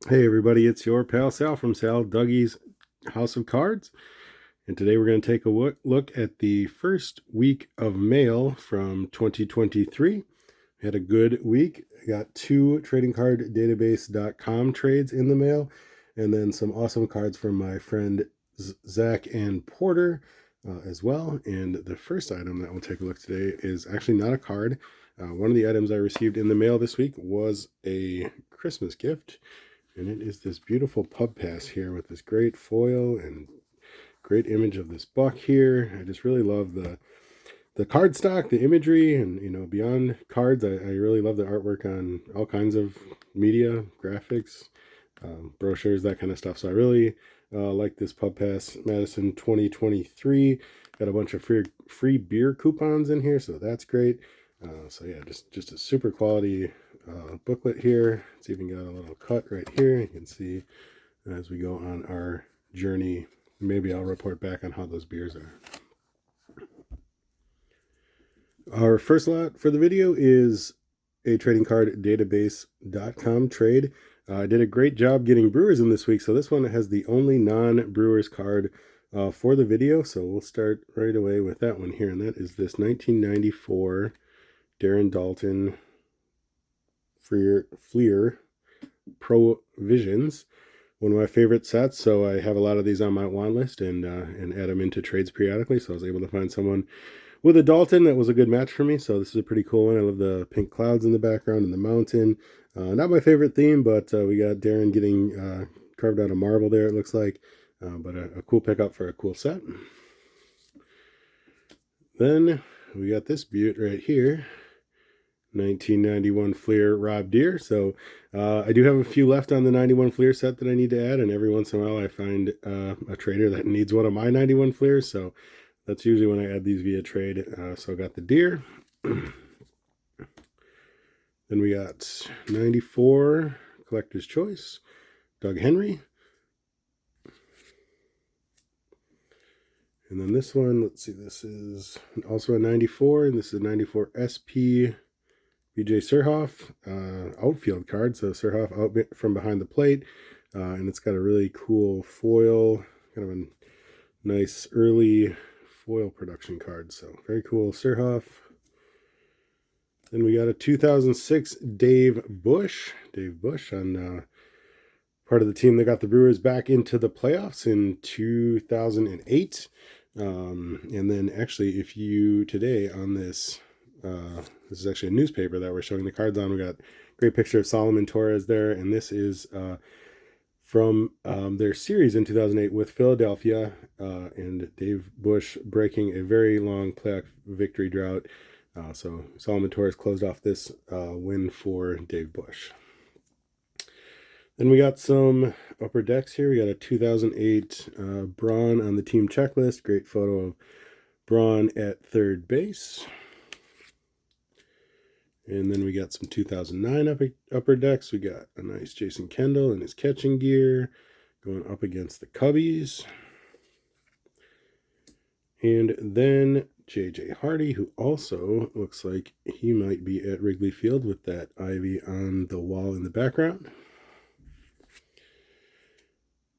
Hey everybody, it's your pal Sal from Sal Dougie's House of Cards. And today we're going to take a look at the first week of mail from 2023. We had a good week. I got 2 tradingcarddatabase.com trades in the mail, and then some awesome cards from my friend Zach and Porter as well. And the first item that we'll take a look today is actually not a card. One of the items I received in the mail this week was a Christmas gift. And it is this beautiful pub pass here with this great foil and great image of this buck here. I just really love the cardstock, the imagery, and beyond cards, I really love the artwork on all kinds of media, graphics, brochures, that kind of stuff. So I really like this pub pass. Madison 2023 got a bunch of free beer coupons in here, so that's great. So yeah, just a super quality booklet here. It's even got a little cut right here. You can see as we go on our journey. Maybe I'll report back on how those beers are. Our first lot for the video is a tradingcarddatabase.com trade. I did a great job getting Brewers in this week, so this one has the only non-Brewers card for the video. So we'll start right away with that one here, and that is this 1994 Darren Daulton Fleer Provisions, one of my favorite sets. So I have a lot of these on my want list and add them into trades periodically. So I was able to find someone with a Daulton that was a good match for me. So this is a pretty cool one. I love the pink clouds in the background and the mountain. Not my favorite theme, but we got Darren getting carved out of marble there, it looks like. But a cool pickup for a cool set. Then we got this beaut right here. 1991 Fleer Rob Deere. So I do have a few left on the 91 Fleer set that I need to add, and every once in a while I find a trader that needs one of my 91 Fleers. So that's usually when I add these via trade. So I got the Deere. Then we got 94 Collector's Choice, Doug Henry. And then this one, let's see, this is also a 94, and this is a 94 SP BJ Surhoff outfield card. So Surhoff out from behind the plate, and it's got a really cool foil, kind of a nice early foil production card. So very cool Surhoff. Then we got a 2006 Dave Bush on part of the team that got the Brewers back into the playoffs in 2008. And then actually, if you today on this, this is actually a newspaper that we're showing the cards on. We got a great picture of Solomon Torres there, and this is from their series in 2008 with Philadelphia, and Dave Bush breaking a very long playoff victory drought. So Solomon Torres closed off this win for Dave Bush. Then we got some upper decks here. We got a 2008 Braun on the team checklist. Great photo of Braun at third base. And then we got some 2009 upper decks. We got a nice Jason Kendall in his catching gear going up against the Cubbies. And then J.J. Hardy, who also looks like he might be at Wrigley Field with that ivy on the wall in the background.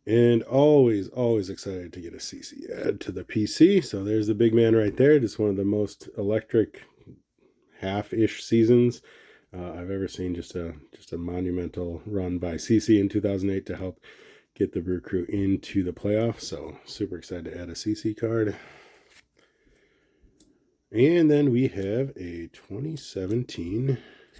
And always excited to get a CC add to the PC. So there's the big man right there. Just one of the most electric half-ish seasons I've ever seen. Just a monumental run by CC in 2008 to help get the Brew Crew into the playoffs. So super excited to add a CC card. And then we have a 2017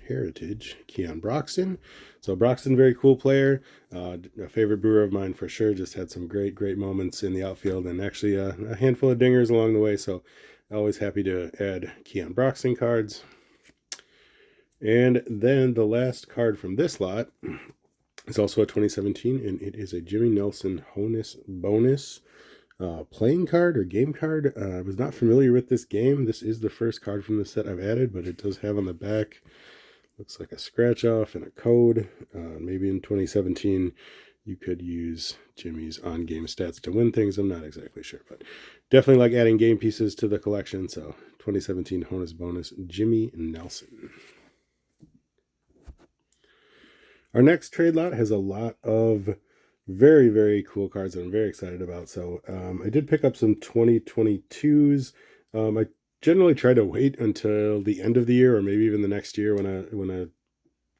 Heritage Keon Broxton. So Broxton, very cool player, a favorite Brewer of mine for sure. Just had some great moments in the outfield, and actually a handful of dingers along the way. So always happy to add Keon Broxton cards. And then the last card from this lot is also a 2017, and it is a Jimmy Nelson Honus bonus playing card or game card. I was not familiar with this game. This is the first card from the set I've added, but it does have on the back, looks like a scratch off and a code. Maybe in 2017 you could use Jimmy's on-game stats to win things. I'm not exactly sure, but definitely like adding game pieces to the collection. So 2017 Honus bonus, Jimmy Nelson. Our next trade lot has a lot of very, very cool cards that I'm very excited about. So I did pick up some 2022s. I generally try to wait until the end of the year or maybe even the next year when a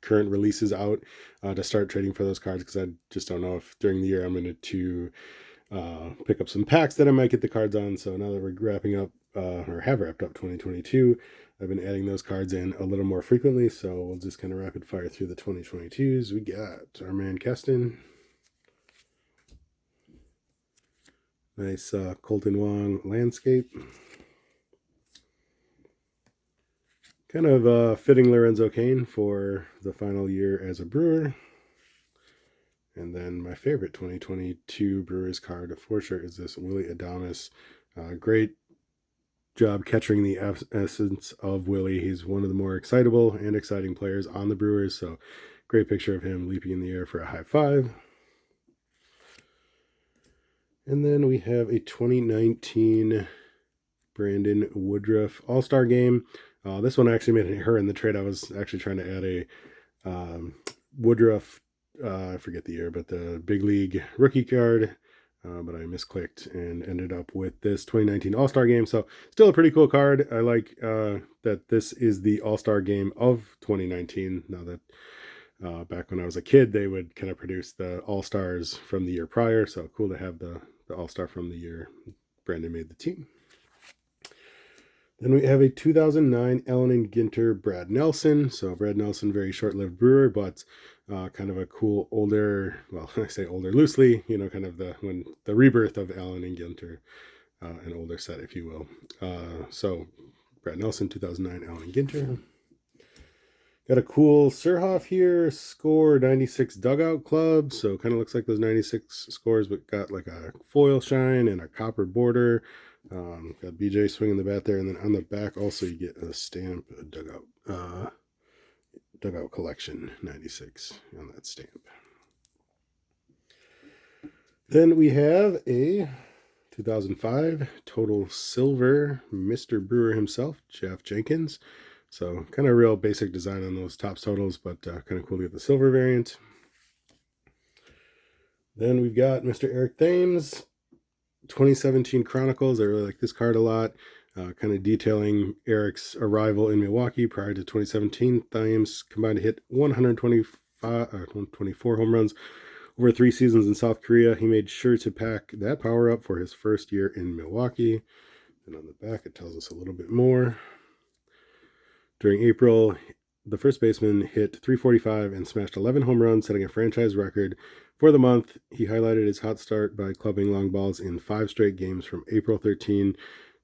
current release is out to start trading for those cards, because I just don't know if during the year I'm going to pick up some packs that I might get the cards on. So now that we're wrapping up or have wrapped up 2022, I've been adding those cards in a little more frequently. So we'll just kind of rapid fire through the 2022s. We got our man Keston. Nice Colton Wong landscape. Kind of fitting Lorenzo Cain for the final year as a Brewer. And then my favorite 2022 Brewers card for sure is this Willy Adames. Great job catching the essence of Willie. He's one of the more excitable and exciting players on the Brewers. So great picture of him leaping in the air for a high five. And then we have a 2019 Brandon Woodruff All-Star Game. This one actually made her in the trade. I was actually trying to add a Woodruff, I forget the year, but the big league rookie card, but I misclicked and ended up with this 2019 All-Star Game. So still a pretty cool card. I like that this is the All-Star Game of 2019. Now that back when I was a kid, they would kind of produce the All-Stars from the year prior. So cool to have the All-Star from the year Brandon made the team. Then we have a 2009 Allen and Ginter Brad Nelson. So Brad Nelson, very short-lived Brewer, but kind of a cool older, well, I say older loosely, kind of the rebirth of Allen and Ginter, an older set, if you will. So Brad Nelson, 2009 Allen and Ginter. Got a cool Surhoff here, score 96 Dugout Club. So kind of looks like those 96 scores, but got like a foil shine and a copper border. Got BJ swinging the bat there, and then on the back also you get a stamp, a dugout collection 96 on that stamp. Then we have a 2005 total silver Mr. Brewer himself, Jeff Jenkins. So kind of real basic design on those tops totals, but kind of cool to get the silver variant. Then we've got Mr. Eric Thames, 2017 Chronicles. I really like this card a lot. Kind of detailing Eric's arrival in Milwaukee prior to 2017. Thames combined to hit 124 home runs over 3 seasons in South Korea. He made sure to pack that power up for his first year in Milwaukee. And on the back, it tells us a little bit more. During April, the first baseman hit 345 and smashed 11 home runs, setting a franchise record. For the month, he highlighted his hot start by clubbing long balls in 5 straight games from April 13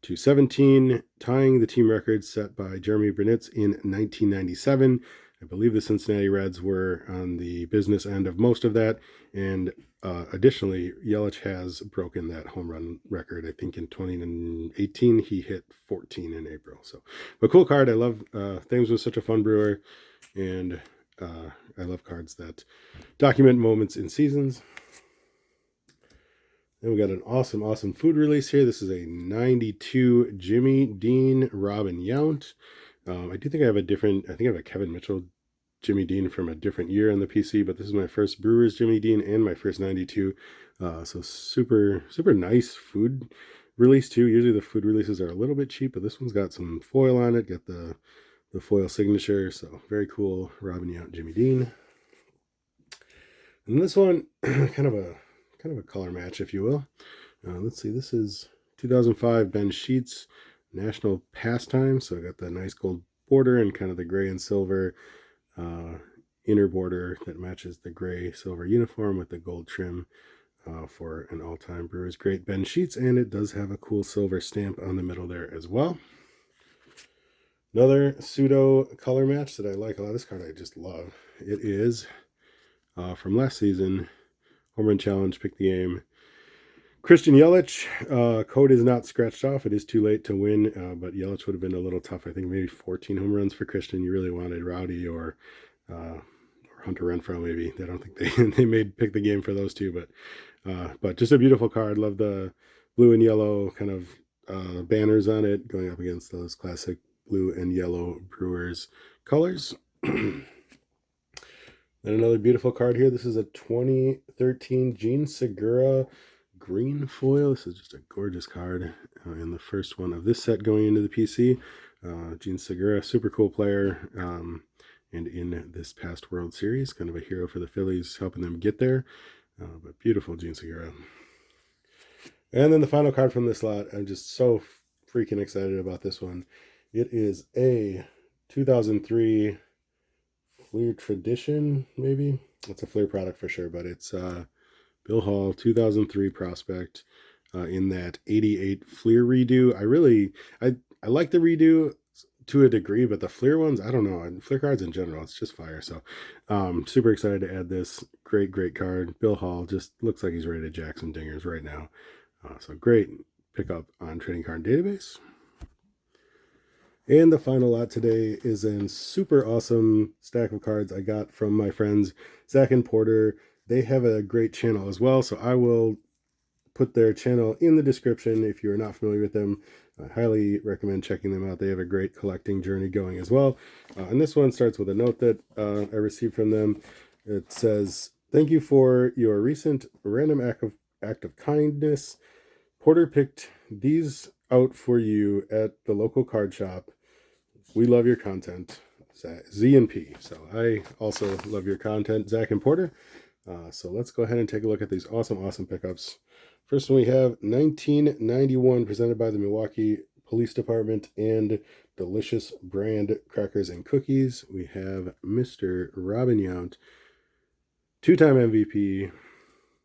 to 17, tying the team record set by Jeremy Brunitz in 1997. I believe the Cincinnati Reds were on the business end of most of that, and additionally, Yelich has broken that home run record. I think in 2018 he hit 14 in April. So, but cool card. I love Thames was such a fun Brewer, and I love cards that document moments in seasons. Then we got an awesome food release here. This is a 92 Jimmy Dean Robin Yount. I do think I have a Kevin Mitchell Jimmy Dean from a different year on the PC, but this is my first Brewers Jimmy Dean and my first 92. So super nice food release too. Usually the food releases are a little bit cheap, but this one's got some foil on it. Got the foil signature, so very cool. Robin Yount Jimmy Dean. And this one, kind of a color match, if you will. Let's see, this is 2005 Ben Sheets National Pastime. So I got the nice gold border and kind of the gray and silver inner border that matches the gray silver uniform with the gold trim for an all-time Brewers great Ben Sheets, and it does have a cool silver stamp on the middle there as well. Another pseudo color match that I like a lot. This card I just love. It is from last season, Home Run Challenge, Pick the Game. Christian Yelich, code is not scratched off. It is too late to win, but Yelich would have been a little tough. I think maybe 14 home runs for Christian. You really wanted Rowdy or Hunter Renfroe maybe. I don't think they made Pick the Game for those two, but just a beautiful card. Love the blue and yellow kind of banners on it going up against those classic blue and yellow Brewers colors. Then another beautiful card here. This is a 2013 Gene Segura green foil. This is just a gorgeous card. And the first one of this set going into the PC. Gene Segura, super cool player. And in this past World Series, kind of a hero for the Phillies, helping them get there. But beautiful Gene Segura. And then the final card from this lot. I'm just so freaking excited about this one. It is a 2003 Fleer Tradition, maybe. It's a Fleer product for sure, but it's Bill Hall 2003 prospect in that 88 Fleer redo. I like the redo to a degree, but the Fleer ones, I don't know. And Fleer cards in general, it's just fire. So super excited to add this. Great card. Bill Hall just looks like he's ready to jack some dingers right now. So great pickup on Trading Card Database. And the final lot today is a super awesome stack of cards I got from my friends Zach and Porter. They have a great channel as well, so I will put their channel in the description if you're not familiar with them. I highly recommend checking them out. They have a great collecting journey going as well. And this one starts with a note that I received from them. It says, "Thank you for your recent random act of kindness. Porter picked these out for you at the local card shop. We love your content, Z and P." So I also love your content, Zach and Porter. So let's go ahead and take a look at these awesome pickups. First one we have 1991, presented by the Milwaukee Police Department and Delicious Brand Crackers and Cookies. We have Mr. Robin Yount, two-time MVP,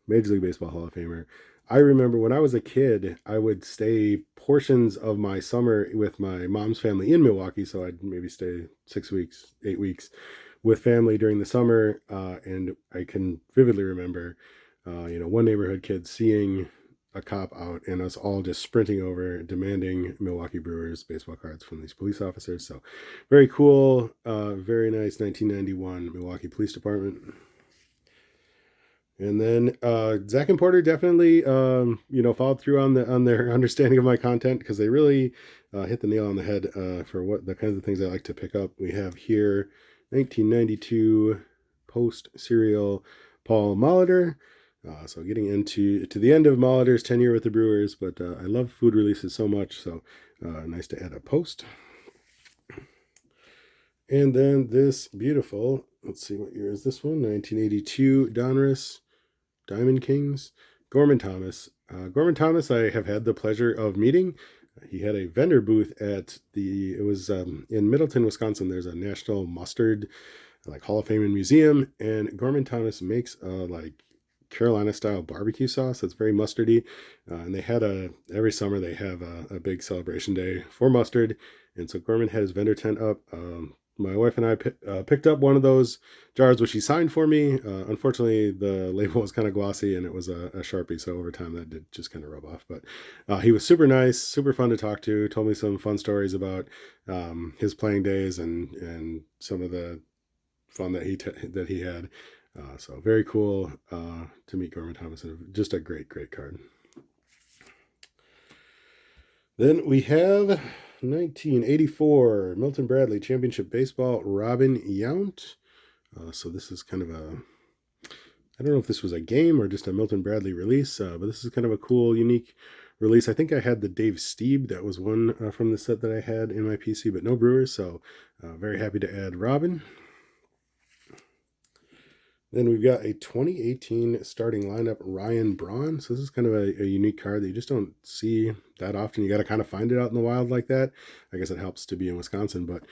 Major League Baseball Hall of Famer. I remember when I was a kid, I would stay portions of my summer with my mom's family in Milwaukee. So I'd maybe stay 6 weeks, 8 weeks with family during the summer. And I can vividly remember, one neighborhood kid seeing a cop out and us all just sprinting over, demanding Milwaukee Brewers baseball cards from these police officers. So very cool, very nice 1991 Milwaukee Police Department. And then Zach and Porter definitely, followed through on their understanding of my content, because they really hit the nail on the head for what the kinds of things I like to pick up. We have here 1992 post serial Paul Molitor. So getting into the end of Molitor's tenure with the Brewers, but I love food releases so much, so nice to add a post. And then this beautiful, let's see, what year is this one? 1982 Donruss Diamond Kings, Gorman Thomas. Gorman Thomas, I have had the pleasure of meeting. He had a vendor booth at it was in Middleton, Wisconsin. There's a National Mustard, like Hall of Fame and Museum, and Gorman Thomas makes like Carolina style barbecue sauce that's very mustardy. And they had every summer they have a big celebration day for mustard. And so Gorman had his vendor tent up. My wife and I picked up one of those jars, which he signed for me. Unfortunately, the label was kind of glossy and it was a Sharpie, so over time that did just kind of rub off. But he was super nice, super fun to talk to, told me some fun stories about his playing days and some of the fun that he had. So very cool to meet Gorman Thomas. Just a great card. Then we have 1984 Milton Bradley Championship Baseball Robin Yount. So this is kind of I don't know if this was a game or just a Milton Bradley release, but this is kind of a cool, unique release. I think I had the Dave Stieb. That was one from the set that I had in my PC, but no Brewers. So very happy to add Robin. Then we've got a 2018 starting lineup, Ryan Braun. So this is kind of a unique card that you just don't see that often. You got to kind of find it out in the wild like that. I guess it helps to be in Wisconsin, but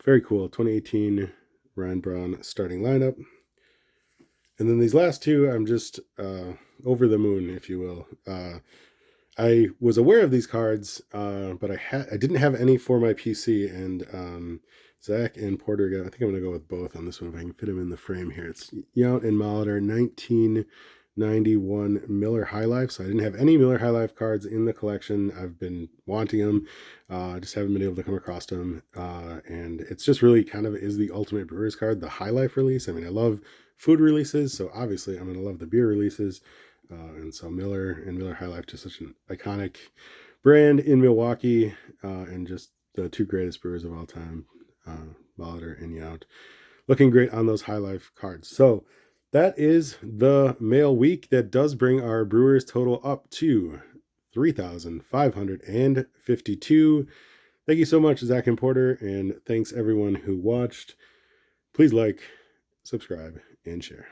very cool. 2018 Ryan Braun starting lineup. And then these last two, I'm just over the moon, if you will. I was aware of these cards, but I didn't have any for my PC, and Zach and Porter I think I'm going to go with both on this one if I can fit them in the frame here. It's Yount and Molitor 1991 Miller High Life. So I didn't have any Miller High Life cards in the collection. I've been wanting them, just haven't been able to come across them. And it's just really kind of is the ultimate Brewers card, the High Life release. I mean, I love food releases, so obviously I'm going to love the beer releases. And so Miller and Miller High Life, just such an iconic brand in Milwaukee, and just the two greatest brewers of all time, Molitor and Yount. looking great on those high life cards. So that is the mail week. That does bring our Brewers total up to 3,552. Thank you so much, Zach and Porter, and thanks everyone who watched. Please like, subscribe, and share.